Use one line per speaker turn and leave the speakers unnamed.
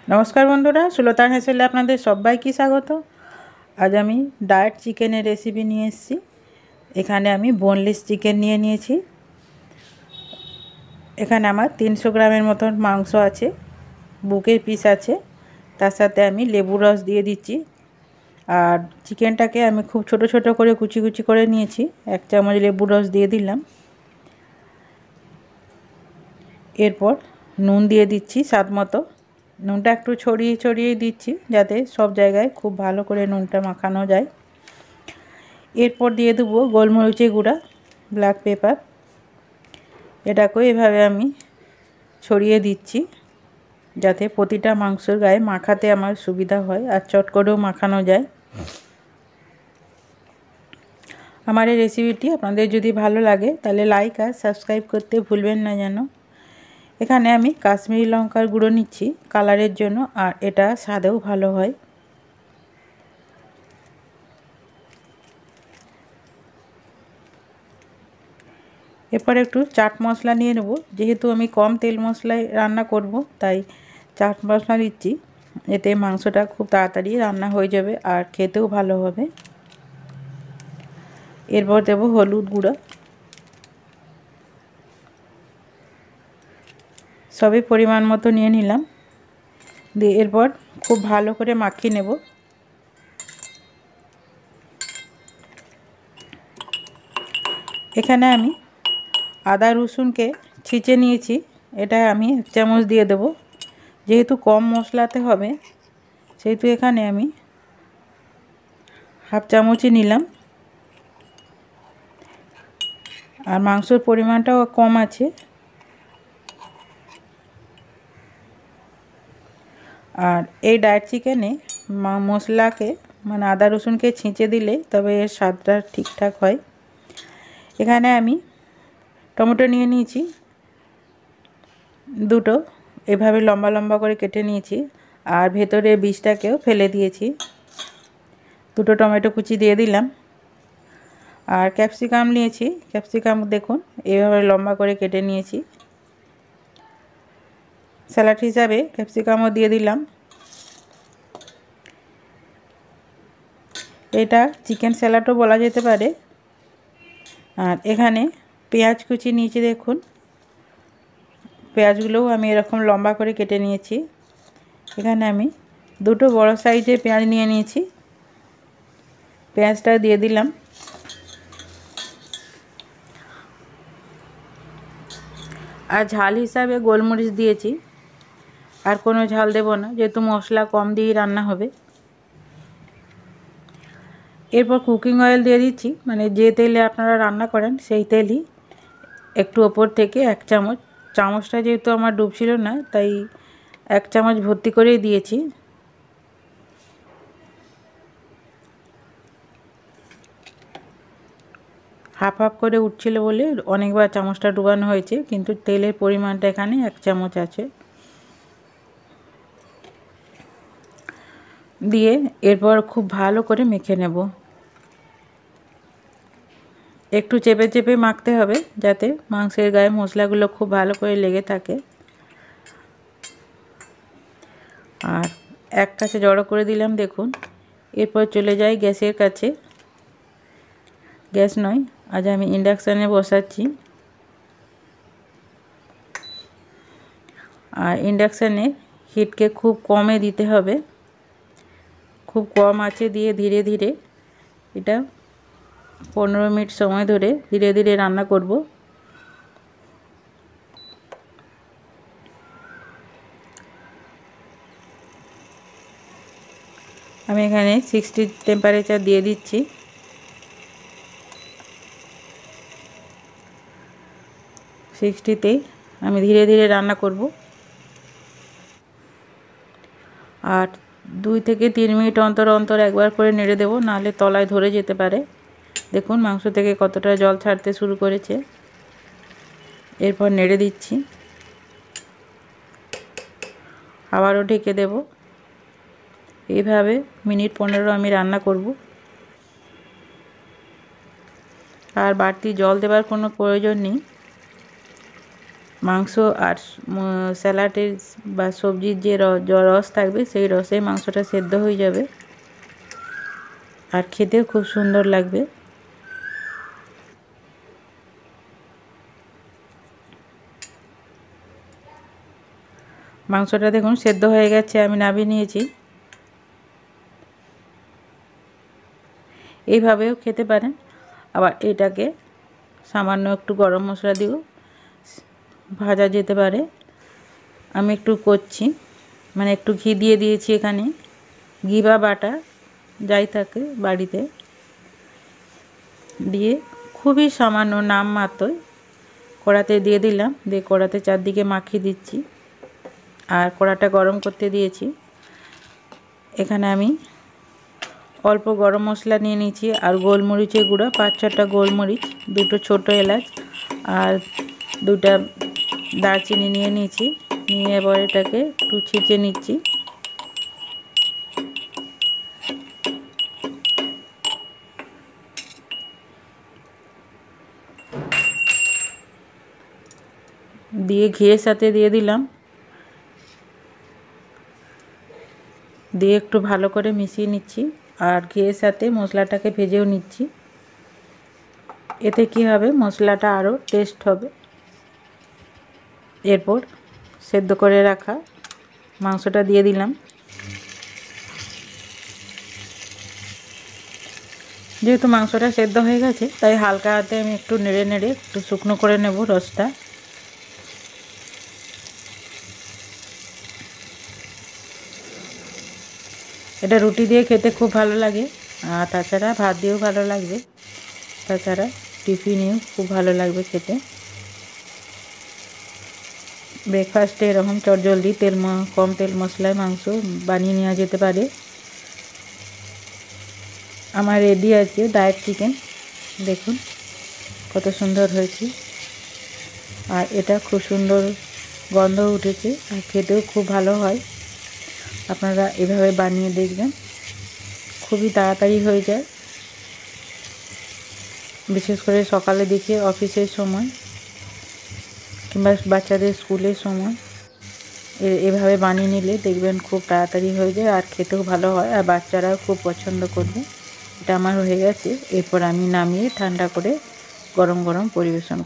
নমস্কার বন্ধুরা, সুলতান হেসেলে আপনাদের সবাইকে স্বাগত। আজ আমি ডায়েট চিকেনের রেসিপি নিয়ে এসেছি। এখানে আমি বোনলেস চিকেন নিয়ে নিয়েছি। এখানে আমার 300 গ্রামের মতন মাংস আছে, বুকের পিস আছে। তার সাথে আমি লেবুর রস দিয়ে দিচ্ছি। আর চিকেনটাকে আমি খুব ছোট ছোট করে কুচি কুচি করে নিয়েছি। 1 চামচ লেবুর রস দিয়ে দিলাম। এরপর নুন দিয়ে দিচ্ছি স্বাদ মতো। নুনটা একটু ছড়িয়ে ছড়িয়ে দিচ্ছি যাতে সব জায়গায় খুব ভালো করে নুনটা মাখানো যায়। এরপর দিয়ে দেবো গোলমরিচের গুঁড়া, ব্ল্যাক পেপার। এটাকেও এভাবে আমি ছড়িয়ে দিচ্ছি যাতে প্রতিটা মাংসের গায়ে মাখাতে আমার সুবিধা হয় আর চট করেও মাখানো যায়। আমার এই রেসিপিটি আপনাদের যদি ভালো লাগে তাহলে লাইক আর সাবস্ক্রাইব করতে ভুলবেন না যেন। এখানে আমি কাশ্মীরি লঙ্কার গুঁড়ো নিচ্ছি কালারের জন্য, আর এটা স্বাদেও ভালো হয়। এরপর একটু চাট মশলা নিয়ে নেব। যেহেতু আমি কম তেল মশলায় রান্না করব তাই চাট মশলা দিচ্ছি। এতে মাংসটা খুব তাড়াতাড়ি রান্না হয়ে যাবে আর খেতেও ভালো হবে। এরপর দেব হলুদ গুঁড়ো। সবই পরিমাণ মতো নিয়ে নিলাম। দিয়ে এরপর খুব ভালো করে মাখিয়ে নেব। এখানে আমি আদা রসুনকে ছিঁচে নিয়েছি, এটা আমি 1 চামচ দিয়ে দেব। যেহেতু কম মশলাতে হবে সেহেতু এখানে আমি হাফ চামচই নিলাম। আর মাংসের পরিমাণটাও কম আছে। আর এই ডায়েট চিকেনে মশলাকে মানে আদা রসুনকে ছিঁচে দিলে তবে এর স্বাদটা ঠিকঠাক হয়। এখানে আমি টমেটো নিয়ে নিয়েছি, দুটো এভাবে লম্বা লম্বা করে কেটে নিয়েছি। আর ভেতরে বীজটাকেও ফেলে দিয়েছি। দুটো টমেটো কুচি দিয়ে দিলাম। আর ক্যাপসিকাম নিয়েছি, ক্যাপসিকাম দেখুন এভাবে লম্বা করে কেটে নিয়েছি। স্যালাড হিসাবে ক্যাপসিকামও দিয়ে দিলাম। এটা চিকেন স্যালাডও বলা যেতে পারে। আর এখানে পেঁয়াজ কুচি নিয়েছি, দেখুন পেঁয়াজগুলোও আমি এরকম লম্বা করে কেটে নিয়েছি। এখানে আমি দুটো বড় সাইজের পেঁয়াজ নিয়ে নিয়েছি, পেঁয়াজটা দিয়ে দিলাম। আর ঝাল হিসাবে গোলমরিচ দিয়েছি, আর কোনো ঝাল দেব না যেহেতু মশলা কম দিয়েই রান্না হবে। এরপর কুকিং অয়েল দিয়ে দিচ্ছি, মানে যে তেলে আপনারা রান্না করেন সেই তেলই একটু ওপর থেকে 1 চামচ। চামচটা যেহেতু আমার ডুবছিল না তাই 1 চামচ ভর্তি করেই দিয়েছি। হাফ হাফ করে উঠছিল বলে অনেকবার চামচটা ডুবানো হয়েছে, কিন্তু তেলের পরিমাণটা এখানে 1 চামচ আছে। দিয়ে এরপর খুব ভালো করে মেখে নেব। একটু চেপে চেপে মাখতে হবে যাতে মাংসের গায়ে মশলাগুলো খুব ভালো করে লেগে থাকে। আর এক কাছে জড়ো করে দিলাম, দেখুন। এরপর চলে যাই গ্যাসের কাছে। গ্যাস নয়, আজ আমি ইন্ডাকশানে বসাচ্ছি। আর ইন্ডাকশানে হিটকে খুব কমে দিতে হবে। খুব কম আঁচে দিয়ে ধীরে ধীরে এটা 15 মিনিট সময় ধরে ধীরে ধীরে রান্না করব। আমি এখানে 60 টেম্পারেচার দিয়ে দিচ্ছি। সিক্সটিতেই আমি ধীরে ধীরে রান্না করব। আর 2 থেকে 3 মিনিট অন্তর অন্তর একবার করে নেড়ে দেব, নাহলে তলায় ধরে যেতে পারে। দেখুন মাংস থেকে কতটা জল ছাড়তে শুরু করেছে। এরপর নেড়ে দিচ্ছি, আবারও ঢেকে দেব। এইভাবে মিনিট 15 আমি রান্না করব। আর বাড়তি জল দেওয়ার কোনো প্রয়োজন নেই। মাংস আর স্যালাডের বা সবজির যে রস থাকবে সেই রসে মাংসটা সেদ্ধ হয়ে যাবে আর খেতেও খুব সুন্দর লাগবে। মাংসটা দেখুন সেদ্ধ হয়ে গেছে, আমি নামিয়ে নিয়েছি। এইভাবেও খেতে পারেন, আবার এটাকে সামান্য একটু গরম মশলা দিয়েও ভাজা যেতে পারে। আমি একটু করছি, মানে একটু ঘি দিয়ে দিয়েছি এখানে, ঘি বা বাটা যাই থাকে বাড়িতে, দিয়ে খুবই সামান্য নামমাত্রই কড়াতে দিয়ে দিলাম, দিয়ে কড়াতে চারদিকে মাখিয়ে দিচ্ছি। আর কড়াটা গরম করতে দিয়েছি। এখানে আমি অল্প গরম মশলা নিয়ে নিয়েছি আর গোলমরিচের গুঁড়া 5-6টা গোলমরিচ, 2টো ছোটো এলাচ আর 2টা দারচিনি নিয়ে নিয়েছি। নিয়ে এবার এটাকে একটু ছিঁচে নিচ্ছি। দিয়ে ঘিয়ের সাথে দিয়ে দিলাম, দিয়ে একটু ভালো করে মিশিয়ে নিচ্ছি আর ঘিয়ের সাথে মশলাটাকে ভেজেও নিচ্ছি। এতে কি হবে, মশলাটা আরও টেস্ট হবে। এরপর সেদ্ধ করে রাখা মাংসটা দিয়ে দিলাম। যেহেতু মাংসটা সেদ্ধ হয়ে গেছে তাই হালকা হাতে আমি একটু নেড়ে নেড়ে একটু শুকনো করে নেব রসটা। এটা রুটি দিয়ে খেতে খুব ভালো লাগে, আর তাছাড়া ভাত দিয়েও ভালো লাগবে, তাছাড়া টিফিনেও খুব ভালো লাগবে খেতে। ব্রেকফাস্টে এরকম চটজলদি কম তেল মশলায় মাংস বানিয়ে নেওয়া যেতে পারে। আমার রেডি আছে ডায়েট চিকেন, দেখুন কত সুন্দর হয়েছে, আর এটা খুব সুন্দর গন্ধ উঠেছে আর খেতেও খুব ভালো হয়। আপনারা এভাবে বানিয়ে দেখবেন, খুবই তাড়াতাড়ি হয়ে যায়, বিশেষ করে সকালে দিকে অফিসের সময় কিংবা বাচ্চাদের স্কুলের সময় এভাবে বানিয়ে নিলে দেখবেন খুব তাড়াতাড়ি হয়ে যায় আর খেতেও ভালো হয়, আর বাচ্চারাও খুব পছন্দ করবে। এটা আমার হয়ে গেছে, এরপর আমি নামিয়ে ঠান্ডা করে গরম গরম পরিবেশন